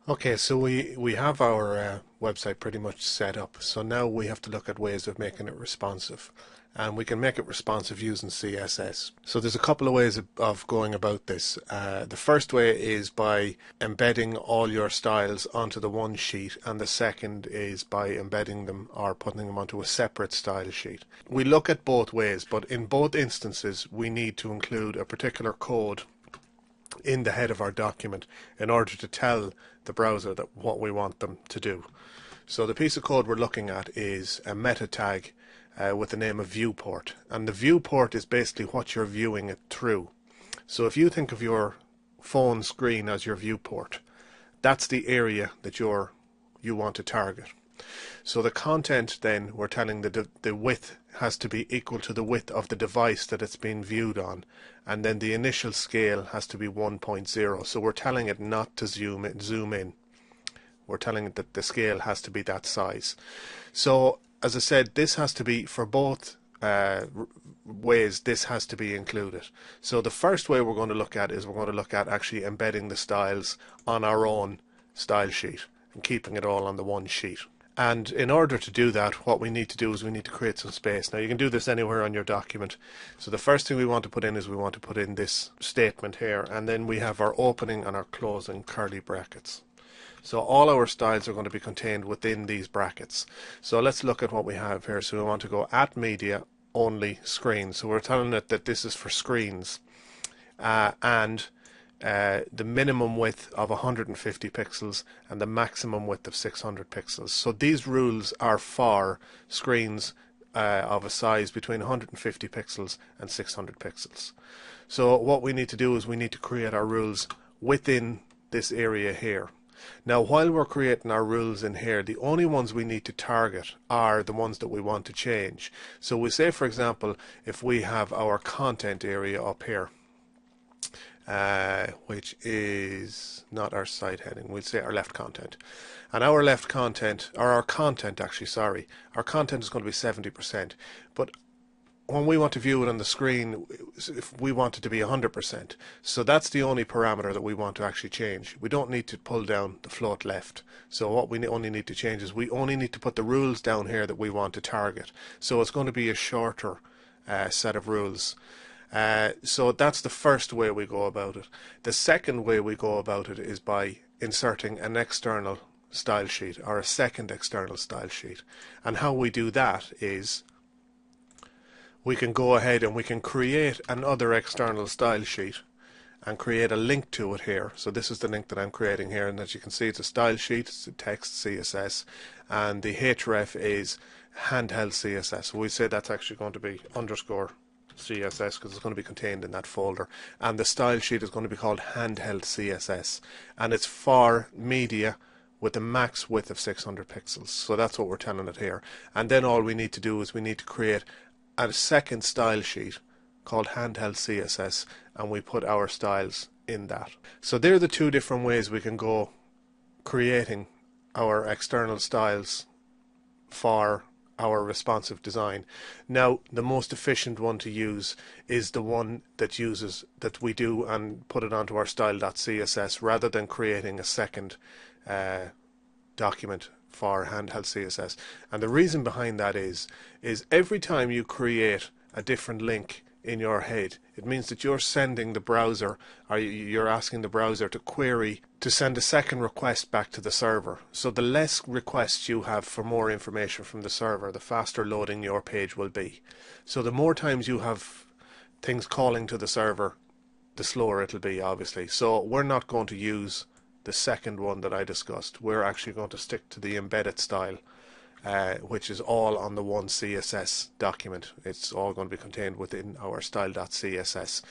Okay, so we have our website pretty much set up. So now we have to look at ways of making it responsive. And we can make it responsive using CSS. So there's a couple of ways of going about this. The first way is by embedding all your styles onto the one sheet, and the second is by embedding them or putting them onto a separate style sheet. We look at both ways, but in both instances we need to include a particular code in the head of our document in order to tell the browser that what we want them to do. So the piece of code we're looking at is a meta tag with the name of viewport, and the viewport is basically what you're viewing it through. So if you think of your phone screen as your viewport, that's the area that you want to target. So the content, then we're telling the width has to be equal to the width of the device that it's being viewed on, and then the initial scale has to be 1.0. So we're telling it not to zoom in. We're telling it that the scale has to be that size. So as I said, this has to be for both ways. This has to be included. So the first way we're going to look at is we're going to look at actually embedding the styles on our own style sheet and keeping it all on the one sheet. And in order to do that, what we need to do is we need to create some space. Now you can do this anywhere on your document. So the first thing we want to put in is we want to put in this statement here, and then we have our opening and our closing curly brackets. So all our styles are going to be contained within these brackets. So let's look at what we have here. So we want to go at media only screen. So we're telling it that this is for screens, and the minimum width of 150 pixels and the maximum width of 600 pixels. So these rules are for screens of a size between 150 pixels and 600 pixels. So what we need to do is we need to create our rules within this area here. Now while we're creating our rules in here, the only ones we need to target are the ones that we want to change. So we say, for example, if we have our content area up here, which is not our site heading, we'll say our left content. And our left content, or our content actually, sorry, our content is going to be 70%. But when we want to view it on the screen, if we want it to be 100%. So that's the only parameter that we want to actually change. We don't need to pull down the float left. So what we only need to change is we only need to put the rules down here that we want to target. So it's going to be a shorter set of rules. So that's the first way we go about it. The second way we go about it is by inserting an external style sheet or a second external style sheet. And how we do that is we can go ahead and we can create another external style sheet and create a link to it here. So this is the link that I'm creating here, and as you can see, it's a style sheet, it's a text CSS, and the href is handheld CSS. So we say that's actually going to be underscore CSS because it's going to be contained in that folder, and the style sheet is going to be called handheld CSS, and it's for media with a max width of 600 pixels. So that's what we're telling it here. And then all we need to do is we need to create a second style sheet called handheld CSS, and we put our styles in that. So there are the two different ways we can go creating our external styles for our responsive design. Now the most efficient one to use is the one that we do and put it onto our style.css rather than creating a second document for handheld CSS. And the reason behind that is every time you create a different link in your head, it means that you're sending the browser, or you're asking the browser to query to send a second request back to the server. So the less requests you have for more information from the server, the faster loading your page will be. So the more times you have things calling to the server, the slower it'll be, obviously. So we're not going to use the second one that I discussed. We're actually going to stick to the embedded style, which is all on the one CSS document. It's all going to be contained within our style.css.